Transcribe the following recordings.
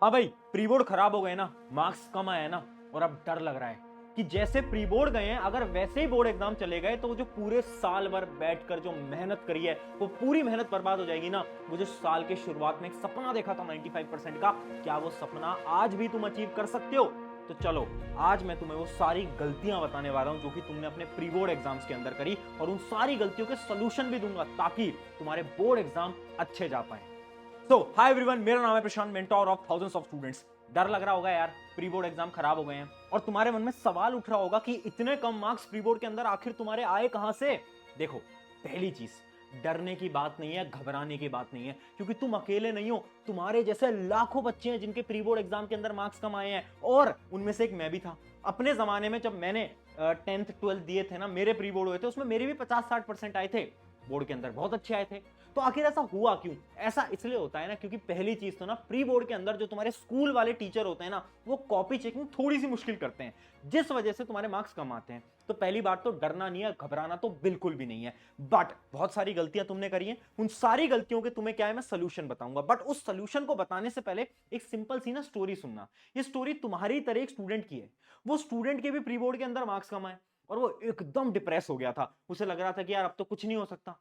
हाँ भाई, pre board खराब हो गए ना, मार्क्स कम आए ना, और अब डर लग रहा है कि जैसे प्री बोर्ड गए हैं, अगर वैसे ही बोर्ड एग्जाम चले गए तो वो जो पूरे साल भर बैठकर जो मेहनत करी है वो पूरी मेहनत बर्बाद हो जाएगी ना। वो जो साल के शुरुआत में एक सपना देखा था 95% का, क्या वो सपना आज भी तुम अचीव कर सकते हो? तो चलो, आज मैं तुम्हें वो सारी गलतियां बताने वाला हूं जो कि तुमने अपने प्री बोर्ड एग्जाम्स के अंदर करी, और उन सारी गलतियों के सोल्यूशन भी दूंगा ताकि तुम्हारे बोर्ड एग्जाम अच्छे जा पाए। सो हाय एवरीवन, मेरा नाम है Prashant, mentor of thousands of students. डर लग रहा होगा यार, प्री बोर्ड एग्जाम खराब हो गए हैं, और तुम्हारे मन में सवाल उठ रहा होगा कि इतने कम मार्क्स प्री बोर्ड के अंदर आखिर तुम्हारे आए कहां से? देखो, पहली चीज, डरने की बात नहीं है, घबराने की बात नहीं है, क्योंकि तुम अकेले नहीं हो। तुम्हारे जैसे लाखों बच्चे हैं जिनके प्री बोर्ड एग्जाम के अंदर मार्क्स कम आए हैं, और उनमें से एक मैं भी था। अपने जमाने में जब मैंने 10th 12th दिए थे ना, मेरे प्री बोर्ड हुए थे, उसमें मेरे भी 50-60% आए थे, बोर्ड के अंदर बहुत अच्छे आए थे। तो आखिर ऐसा हुआ क्यों? ऐसा इसलिए होता है ना, क्योंकि पहली चीज तो ना, प्री बोर्ड के अंदर जो तुम्हारे स्कूल वाले टीचर होते हैं ना, वो कॉपी चेकिंग थोड़ी सी मुश्किल करते हैं, जिस वजह से तुम्हारे मार्क्स कम आते हैं। तो पहली बात तो डरना नहीं है, घबराना तो बिल्कुल भी नहीं है। बट बहुत सारी गलतियां तुमने करी हैं, उन सारी गलतियों के तुम्हें क्या है, मैं सोल्यूशन बताऊंगा। बट उस सोल्यूशन को बताने से पहले एक सिंपल सी ना स्टोरी सुनना। ये स्टोरी तुम्हारी तरह एक स्टूडेंट की है। वो स्टूडेंट के भी प्री बोर्ड के अंदर मार्क्स कम आए, और वो एकदम डिप्रेस हो गया था। उसे लग रहा था कि यार अब तो कुछ नहीं हो सकता,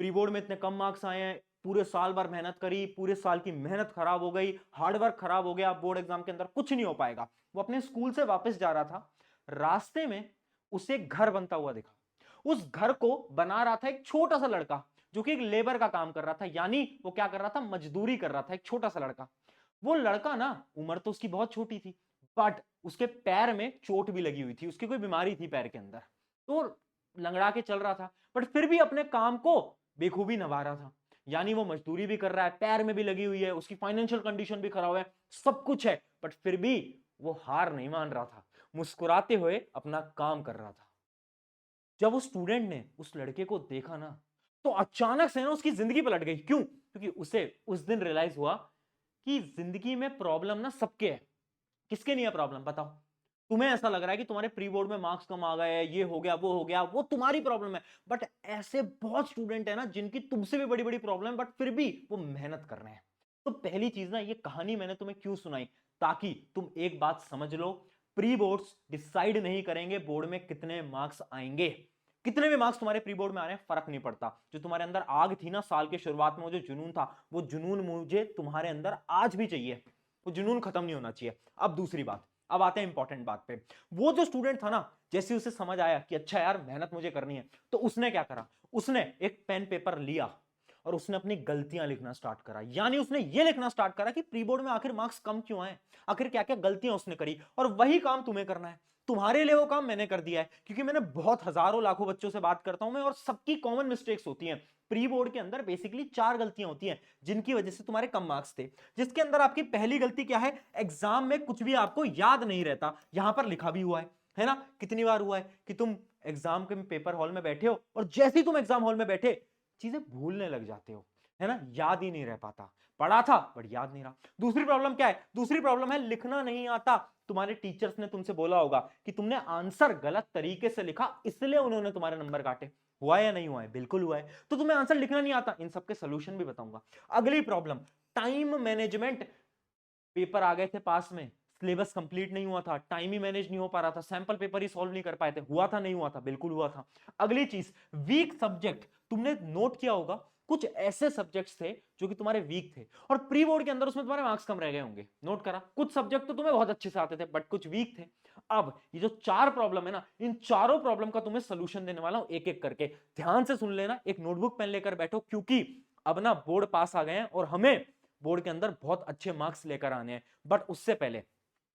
प्री बोर्ड में इतने कम मार्क्स आए हैं, पूरे साल भर मेहनत करी, पूरे साल की मेहनत खराब हो गई, हार्डवर्क खराब हो गया, बोर्ड एग्जाम के अंदर कुछ नहीं हो पाएगा। वो अपने स्कूल से वापस जा रहा था, रास्ते में उसे एक घर बनता हुआ दिखा। उस घर को बना रहा था एक छोटा सा लड़का, जो कि एक लेबर का काम कर रहा था, यानी वो क्या कर रहा था, मजदूरी कर रहा था, एक छोटा सा लड़का। वो लड़का ना, उम्र तो उसकी बहुत छोटी थी, बट उसके पैर में चोट भी लगी हुई थी, उसकी कोई बीमारी थी पैर के अंदर, तो लंगड़ा के चल रहा था, बट फिर भी अपने काम को बेखूबी निभा रहा था। यानी वो मजदूरी भी कर रहा है, पैर में भी लगी हुई है, उसकी फाइनेंशियल कंडीशन भी खराब है, सब कुछ है, बट फिर भी वो हार नहीं मान रहा था, मुस्कुराते हुए अपना काम कर रहा था। जब उस स्टूडेंट ने उस लड़के को देखा ना, तो अचानक से ना उसकी जिंदगी पलट गई। क्यों? क्योंकि उसे उस दिन रियलाइज हुआ कि जिंदगी में प्रॉब्लम ना सबके है। किसके नहीं है प्रॉब्लम, बताओ? तुम्हें ऐसा लग रहा है कि तुम्हारे प्री बोर्ड में मार्क्स कम आ गए, ये हो गया, वो हो गया, वो तुम्हारी प्रॉब्लम है, बट ऐसे बहुत स्टूडेंट है ना जिनकी तुमसे भी बड़ी बड़ी प्रॉब्लम है, बट फिर भी वो मेहनत कर रहे हैं। तो पहली चीज ना, ये कहानी मैंने तुम्हें क्यों सुनाई, ताकि तुम एक बात समझ लो, प्री बोर्ड्स डिसाइड नहीं करेंगे बोर्ड में कितने मार्क्स आएंगे। कितने भी मार्क्स तुम्हारे प्री बोर्ड में आ रहे हैं, फर्क नहीं पड़ता। जो तुम्हारे अंदर आग थी ना साल के शुरुआत में, वो जो जुनून था, वो जुनून मुझे तुम्हारे अंदर आज भी चाहिए, वो जुनून खत्म नहीं होना चाहिए। अब दूसरी बात, अब आते हैं इंपॉर्टेंट बात पे। वो जो स्टूडेंट था ना, जैसे उसे समझ आया कि अच्छा यार मेहनत मुझे करनी है, तो उसने क्या करा, उसने एक पेन पेपर लिया और उसने अपनी गलतियां लिखना स्टार्ट करा। यानी उसने ये लिखना स्टार्ट करा कि प्री बोर्ड में आखिर मार्क्स कम क्यों आए, आखिर क्या क्या गलतियां उसने करी, और वही काम तुम्हें करना है। तुम्हारे लिए वो काम मैंने कर दिया है, क्योंकि मैंने बहुत हजारों लाखों बच्चों से बात करता हूं मैं, और सबकी कॉमन मिस्टेक्स होती हैं। प्री बोर्ड के अंदर बेसिकली 4 गलतियां होती हैं जिनकी वजह से तुम्हारे कम मार्क्स थे। जिसके अंदर आपकी पहली गलती क्या है, एग्जाम में कुछ भी आपको याद नहीं रहता। यहां पर लिखा भी हुआ है ना, कितनी बार हुआ है कि तुम एग्जाम के पेपर हॉल में बैठे हो, और जैसे ही तुम एग्जाम हॉल में बैठे चीजें भूलने लग जाते हो, है ना, याद ही नहीं रह पाता। पढ़ा था बट याद नहीं रहा। दूसरी प्रॉब्लम क्या है, दूसरी प्रॉब्लम है लिखना नहीं आता। तुम्हारे टीचर्स ने तुमसे बोला होगा कि तुमने आंसर गलत तरीके से लिखा, इसलिए उन्होंने तुम्हारे नंबर काटे। हुआ है या नहीं हुआ है? बिल्कुल हुआ है। तो तुम्हें आंसर लिखना नहीं आता, इन सबके सोल्यूशन भी बताऊंगा। अगली प्रॉब्लम, टाइम मैनेजमेंट। पेपर आ गए थे पास में, सिलेबस कंप्लीट नहीं हुआ था, टाइम ही मैनेज नहीं हो पा रहा था, सैंपल पेपर ही सॉल्व नहीं कर पाए थे। हुआ था नहीं हुआ था? बिल्कुल हुआ था। अगली चीज, वीक सब्जेक्ट। तुमने नोट किया होगा कुछ ऐसे सब्जेक्ट्स थे जो कि तुम्हारे वीक थे, और प्री बोर्ड के अंदर उसमें तुम्हारे मार्क्स कम रह गए होंगे। नोट करा, कुछ सब्जेक्ट तो तुम्हें बहुत अच्छे से आते थे बट कुछ वीक थे। अब ये जो 4 प्रॉब्लम है ना, इन चारों प्रॉब्लम का तुम्हें सोल्यूशन देने वाला हूं एक एक करके। ध्यान से सुन लेना, एक नोटबुक पेन लेकर बैठो, क्योंकि अब ना बोर्ड पास आ गए हैं और हमें बोर्ड के अंदर बहुत अच्छे मार्क्स लेकर आने हैं। बट उससे पहले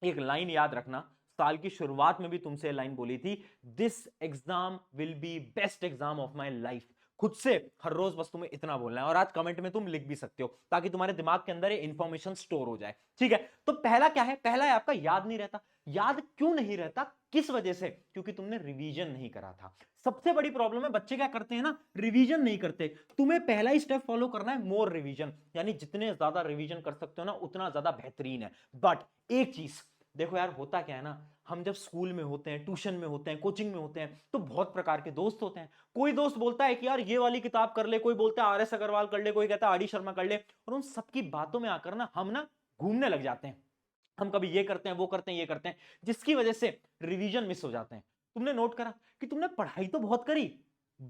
एक लाइन याद रखना, साल की शुरुआत में भी तुमसे लाइन बोली थी, this exam will be best exam of my life. खुद से हर रोज बस तुम्हें इतना बोलना है, और आज कमेंट में तुम लिख भी सकते हो ताकि तुम्हारे दिमाग के अंदर ये इंफॉर्मेशन स्टोर हो जाए। ठीक है, तो पहला क्या है, पहला है आपका याद नहीं रहता। याद क्यों नहीं रहता, किस वजह से? क्योंकि तुमने रिवीजन नहीं करा था। सबसे बड़ी प्रॉब्लम है, बच्चे क्या करते हैं ना, रिवीजन नहीं करते। तुम्हें पहला ही स्टेप फॉलो करना है, मोर रिवीजन, यानी जितने ज्यादा रिवीजन कर सकते हो ना उतना ज्यादा बेहतरीन है। बट एक चीज देखो यार, होता क्या है ना, हम जब स्कूल में होते हैं, ट्यूशन में होते हैं, कोचिंग में होते हैं, तो बहुत प्रकार के दोस्त होते हैं। कोई दोस्त बोलता है कि यार ये वाली किताब कर ले, कोई बोलता है आर एस अग्रवाल कर ले, कोई कहता है आर डी शर्मा कर ले, और उन सबकी बातों में आकर ना हम ना घूमने लग जाते हैं। हम कभी ये करते हैं, वो करते हैं, ये करते हैं, जिसकी वजह से रिवीजन मिस हो जाते हैं। तुमने नोट करा कि तुमने पढ़ाई तो बहुत करी,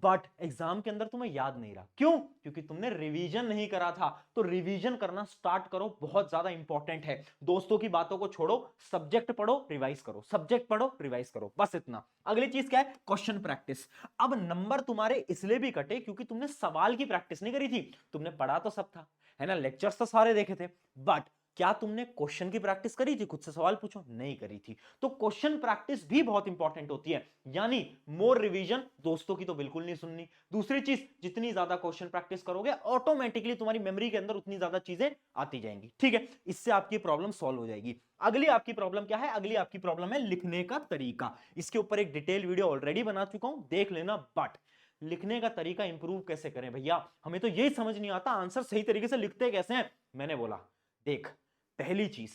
बट एग्जाम के अंदर तुम्हें याद नहीं रहा। क्यों? क्योंकि तुमने रिवीजन नहीं करा था। तो रिवीजन करना स्टार्ट करो, बहुत ज्यादा इंपॉर्टेंट है। दोस्तों की बातों को छोड़ो, सब्जेक्ट पढ़ो, रिवाइज करो, सब्जेक्ट पढ़ो, रिवाइज करो, बस इतना। अगली चीज क्या है? Question practice. अब नंबर तुम्हारे इसलिए भी कटे क्योंकि तुमने सवाल की प्रैक्टिस नहीं करी थी। तुमने पढ़ा तो सब था, है ना, लेक्चर्स तो सारे देखे थे, बट क्या तुमने क्वेश्चन की प्रैक्टिस करी थी? खुद से सवाल पूछो, नहीं करी थी। तो क्वेश्चन प्रैक्टिस भी बहुत इंपॉर्टेंट होती है, यानी मोर रिवीजन। दोस्तों की तो बिल्कुल नहीं सुननी। दूसरी चीज, जितनी ज्यादा क्वेश्चन प्रैक्टिस करोगे ऑटोमेटिकली तुम्हारी मेमोरी के अंदर उतनी ज्यादा चीजें आती जाएंगी। ठीक है, इससे आपकी प्रॉब्लम सॉल्व हो जाएगी। अगली आपकी प्रॉब्लम क्या है? अगली आपकी प्रॉब्लम है लिखने का तरीका। इसके ऊपर एक डिटेल वीडियो ऑलरेडी बना चुका हूं, देख लेना। बट लिखने का तरीका इंप्रूव कैसे करें भैया? हमें तो यही समझ नहीं आता आंसर सही तरीके से लिखते कैसे हैं। मैंने बोला देख, पहली चीज,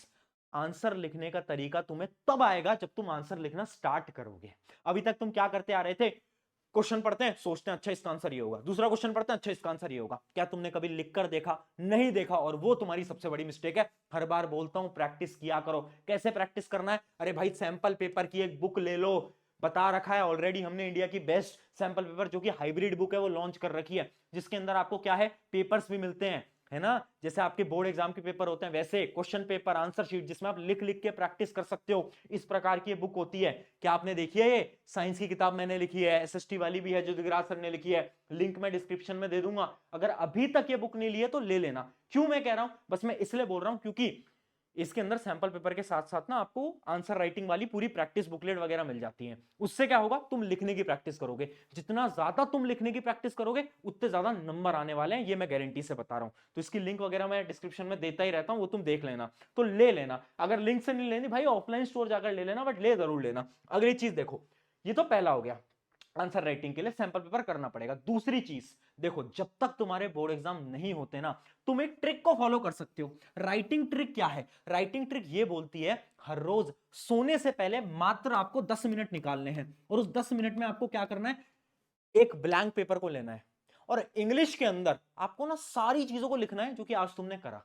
आंसर लिखने का तरीका तुम्हें तब आएगा जब तुम आंसर लिखना स्टार्ट करोगे। अभी तक तुम क्या करते आ रहे थे? क्वेश्चन पढ़ते हैं, सोचते हैं अच्छा इसका आंसर ये होगा, दूसरा क्वेश्चन पढ़ते हैं, अच्छा इसका आंसर ये होगा। क्या तुमने कभी लिखकर देखा? नहीं देखा, और वो तुम्हारी सबसे बड़ी मिस्टेक है। हर बार बोलता हूं प्रैक्टिस किया करो। कैसे प्रैक्टिस करना है? अरे भाई, सैंपल पेपर की एक बुक ले लो, बता रखा है ऑलरेडी हमने, इंडिया की बेस्ट सैंपल पेपर जो कि हाइब्रिड बुक है वो लॉन्च कर रखी है, जिसके अंदर आपको क्या है, पेपर्स भी मिलते हैं, है ना। जैसे आपके बोर्ड एग्जाम के पेपर होते हैं वैसे क्वेश्चन पेपर, आंसर शीट, जिसमें आप लिख लिख के प्रैक्टिस कर सकते हो। इस प्रकार की ये बुक होती है। क्या आपने देखी है? ये साइंस की किताब मैंने लिखी है, एसएसटी वाली भी है जो दिगराज सर ने लिखी है, लिंक मैं डिस्क्रिप्शन में दे दूंगा। अगर अभी तक ये बुक नहीं ली है तो ले लेना। क्यों मैं कह रहा हूं? बस मैं इसलिए बोल रहा हूं क्योंकि इसके अंदर सैंपल पेपर के साथ साथ ना आपको आंसर राइटिंग वाली पूरी प्रैक्टिस बुकलेट वगैरह मिल जाती है। उससे क्या होगा? तुम लिखने की प्रैक्टिस करोगे। जितना ज्यादा तुम लिखने की प्रैक्टिस करोगे उतने ज्यादा नंबर आने वाले हैं, ये मैं गारंटी से बता रहा हूं। तो इसकी लिंक वगैरह मैं डिस्क्रिप्शन में देता ही रहता हूं, वो तुम देख लेना। तो ले लेना। अगर लिंक से नहीं लेनी भाई, ऑफलाइन स्टोर जाकर ले लेना, बट ले जरूर लेना। अगली चीज देखो, ये तो पहला हो गया, आंसर राइटिंग के लिए सैंपल पेपर करना पड़ेगा। दूसरी चीज देखो, जब तक तुम्हारे बोर्ड एग्जाम नहीं होते ना, तुम एक ट्रिक को फॉलो कर सकते हो। राइटिंग ट्रिक क्या है? राइटिंग ट्रिक ये बोलती है, हर रोज सोने से पहले मात्र आपको 10 मिनट निकालने हैं, और उस 10 मिनट में आपको क्या करना है? एक ब्लैंक पेपर को लेना है, और इंग्लिश के अंदर आपको ना सारी चीजों को लिखना है जो कि आज तुमने करा।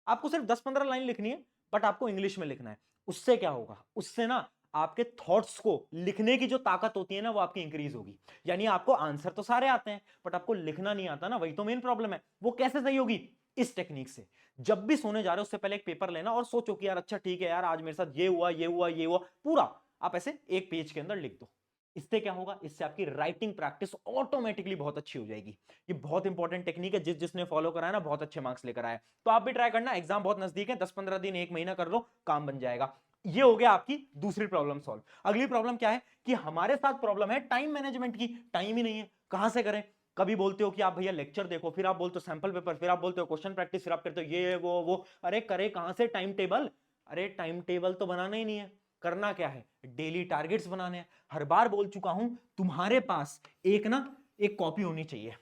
आपको सिर्फ 10-15 लाइन लिखनी है, बट आपको इंग्लिश में लिखना है। उससे क्या होगा? उससे ना आपके थॉट्स को लिखने की जो ताकत होती है ना, वो आपकी इंक्रीज होगी। यानी आपको आंसर तो सारे आते हैं, बट आपको लिखना नहीं आता ना, वही तो मेन प्रॉब्लम है। वो कैसे सही होगी? इस टेक्निक से। जब भी सोने जा रहे हो उससे पहले एक पेपर लेना और सोचो कि यार अच्छा ठीक है यार, आज मेरे साथ ये हुआ, ये हुआ, ये हुआ, पूरा आप ऐसे एक पेज के अंदर लिख दो। इससे क्या होगा? इससे आपकी राइटिंग प्रैक्टिस ऑटोमेटिकली बहुत अच्छी हो जाएगी। ये बहुत इंपॉर्टेंट टेक्निक है, जिसने फॉलो कराया ना बहुत अच्छे मार्क्स लेकर आया। तो आप भी ट्राई करना, एग्जाम बहुत नजदीक है, 10-15 दिन, एक महीना कर लो, काम बन जाएगा। ये हो गया आपकी दूसरी प्रॉब्लम सॉल्व। अगली प्रॉब्लम क्या है कि हमारे साथ प्रॉब्लम है टाइम मैनेजमेंट की। टाइम ही नहीं है, कहां से करें? कभी बोलते हो कि आप भैया लेक्चर देखो, फिर आप बोलते हो सैंपल पेपर, फिर आप बोलते हो क्वेश्चन प्रैक्टिस, फिर आप करते हो ये वो। अरे करे कहां से टाइम टेबल? अरे टाइम टेबल तो बनाना ही नहीं है, करना क्या है? डेली टारगेट्स बनाने हैं। हर बार बोल चुका हूं, तुम्हारे पास एक कॉपी होनी चाहिए।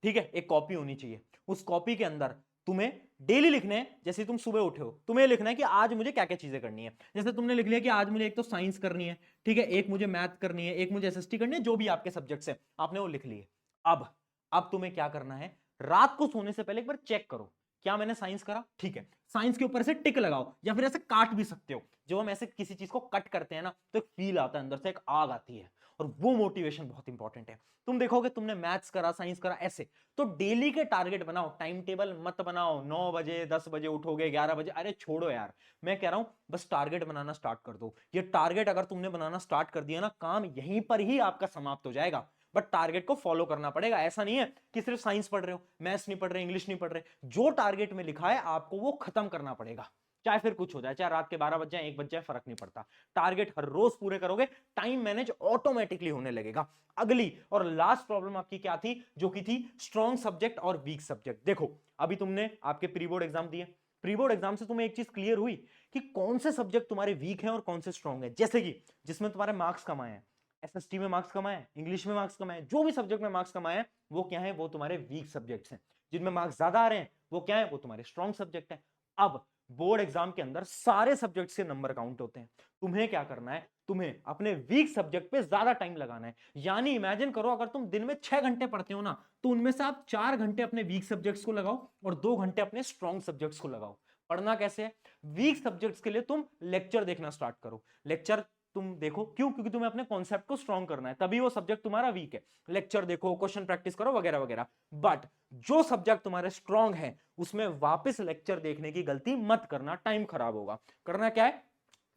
ठीक है, एक कॉपी होनी चाहिए। उस कॉपी के अंदर तुम्हें डेली लिखने हैं। जैसे तुम सुबह उठे हो, तुम्हें लिखना है कि आज मुझे क्या क्या चीजें करनी है। जैसे तुमने लिख लिया कि आज मुझे एक तो साइंस करनी है, ठीक है, एक मुझे मैथ करनी है, एक मुझे एसएसटी करनी है, जो भी आपके सब्जेक्ट्स है आपने वो लिख लिए। अब तुम्हें क्या करना है? रात को सोने से पहले एक बार चेक करो, क्या मैंने साइंस करा? ठीक है, साइंस के ऊपर से टिक लगाओ, या फिर ऐसे काट भी सकते हो। जब हम ऐसे किसी चीज को कट करते हैं ना, तो एक फील आता है अंदर से, एक आग आती है, और वो मोटिवेशन बहुत इंपॉर्टेंट है। तुम देखोगे तुमने मैथ्स करा, साइंस करा, ऐसे तो डेली के टारगेट बनाओ, टाइम टेबल मत बनाओ 9 बजे 10 बजे उठोगे 11 बजे, अरे छोड़ो यार। मैं कह रहा हूं बस टारगेट बनाना स्टार्ट कर दो। ये टारगेट अगर तुमने बनाना स्टार्ट कर दिया ना, काम यहीं पर ही आपका समाप्त हो जाएगा। बट टारगेट को फॉलो करना पड़ेगा। ऐसा नहीं है कि सिर्फ साइंस पढ़ रहे हो, मैथ्स नहीं पढ़ रहे, इंग्लिश नहीं पढ़ रहे, जो टारगेट में लिखा है आपको वो खत्म करना पड़ेगा। चाहे फिर कुछ हो जाए, चाहे रात के 12 बज जाए, 1 बज जाए, फर्क नहीं पड़ता। टारगेट हर रोज पूरे करोगे, टाइम मैनेज ऑटोमेटिकली होने लगेगा। अगली और लास्ट प्रॉब्लम आपकी क्या थी? जो कि थी स्ट्रॉन्ग सब्जेक्ट और वीक सब्जेक्ट। देखो, अभी तुमने आपके प्री बोर्ड एग्जाम दिए, प्री बोर्ड एग्जाम से तुम्हें एक चीज क्लियर हुई कि कौन से सब्जेक्ट तुम्हारे वीक हैं और कौन से स्ट्रॉन्ग है। जैसे कि जिसमें तुम्हारे मार्क्स कम आए हैं, एसएसटी में मार्क्स कम आए, इंग्लिश में मार्क्स कम आए, जो भी सब्जेक्ट में मार्क्स कम आए, वो क्या है? वो तुम्हारे वीक सब्जेक्ट्स हैं। जिनमें मार्क्स ज्यादा आ रहे हैं वो क्या है? वो तुम्हारे स्ट्रॉन्ग सब्जेक्ट है। अब बोर्ड एग्जाम के अंदर सारे सब्जेक्ट्स के नंबर काउंट होते हैं। तुम्हें क्या करना है? तुम्हें अपने वीक सब्जेक्ट पे ज्यादा टाइम लगाना है। यानी इमेजिन करो, अगर तुम दिन में 6 घंटे पढ़ते हो ना, तो उनमें से आप 4 घंटे अपने वीक सब्जेक्ट्स को लगाओ और 2 घंटे अपने स्ट्रॉन्ग सब्जेक्ट्स को लगाओ। पढ़ना कैसे है? वीक सब्जेक्ट्स के लिए तुम लेक्चर देखना स्टार्ट करो। लेक्चर तुम देखो क्यों? क्योंकि तुम्हें अपने कॉन्सेप्ट को स्ट्रॉन्ग करना है, तभी वो सब्जेक्ट तुम्हारा वीक है। लेक्चर देखो, क्वेश्चन प्रैक्टिस करो, वगैरह वगैरह। बट जो सब्जेक्ट तुम्हारे स्ट्रॉन्ग है उसमें वापस लेक्चर देखने की गलती मत करना, टाइम खराब होगा। करना क्या है?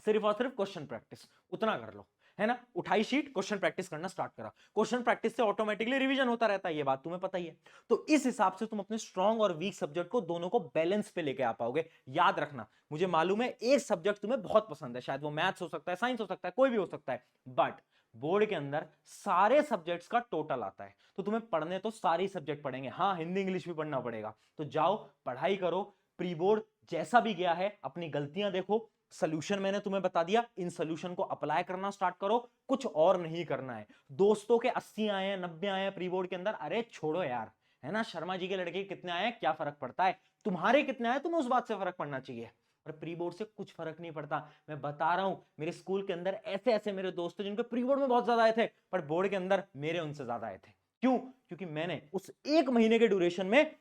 सिर्फ और सिर्फ क्वेश्चन प्रैक्टिस, उतना कर लो, है ना। उठाई शीट, क्वेश्चन प्रैक्टिस करना स्टार्ट करा। क्वेश्चन प्रैक्टिस से ऑटोमेटिकली रिवीजन होता रहता है, ये बात तुम्हें पता ही है। तो इस हिसाब से तुम अपने स्ट्रॉन्ग और वीक सब्जेक्ट को दोनों को बैलेंस पे लेके आ पाओगे। याद रखना, मुझे मालूम है एक सब्जेक्ट तुम्हें बहुत पसंद है, शायद वो मैथ्स हो सकता है, साइंस हो सकता है, कोई भी हो सकता है, बट बोर्ड के अंदर सारे सब्जेक्ट्स का टोटल आता है, तो तुम्हें पढ़ने तो सारे सब्जेक्ट पढ़ेंगे। हाँ, हिंदी इंग्लिश भी पढ़ना पड़ेगा, तो जाओ पढ़ाई करो। प्री बोर्ड जैसा भी गया है, अपनी गलतियां देखो, सोल्यूशन मैंने तुम्हें बता दिया, इन सोल्यूशन को अप्लाई करना स्टार्ट करो, कुछ और नहीं करना है। दोस्तों के 80 आए हैं, 90 आए हैं प्री बोर्ड के अंदर, अरे छोड़ो यार, है ना। शर्मा जी के लड़के कितने आए हैं, क्या फर्क पड़ता है? तुम्हारे कितने आए, तुम्हें उस बात से फर्क पड़ना चाहिए। और प्री बोर्ड से कुछ फर्क नहीं पड़ता, मैं बता रहा हूं। मेरे स्कूल के अंदर ऐसे ऐसे मेरे दोस्त थे जिनके प्री बोर्ड में बहुत ज्यादा आए थे, पर बोर्ड के अंदर मेरे उनसे ज्यादा आए थे। क्यों? क्योंकि मैंने उस एक महीने के ड्यूरेशन में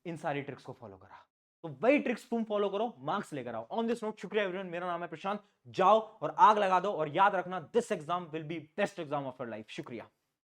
इन सारी ट्रिक्स को फॉलो करा। तो वही ट्रिक्स तुम फॉलो करो, मार्क्स लेकर आओ। ऑन दिस नोट, शुक्रिया एवरीवन, मेरा नाम है प्रशांत। जाओ और आग लगा दो, और याद रखना, this exam will be best exam of your life. शुक्रिया।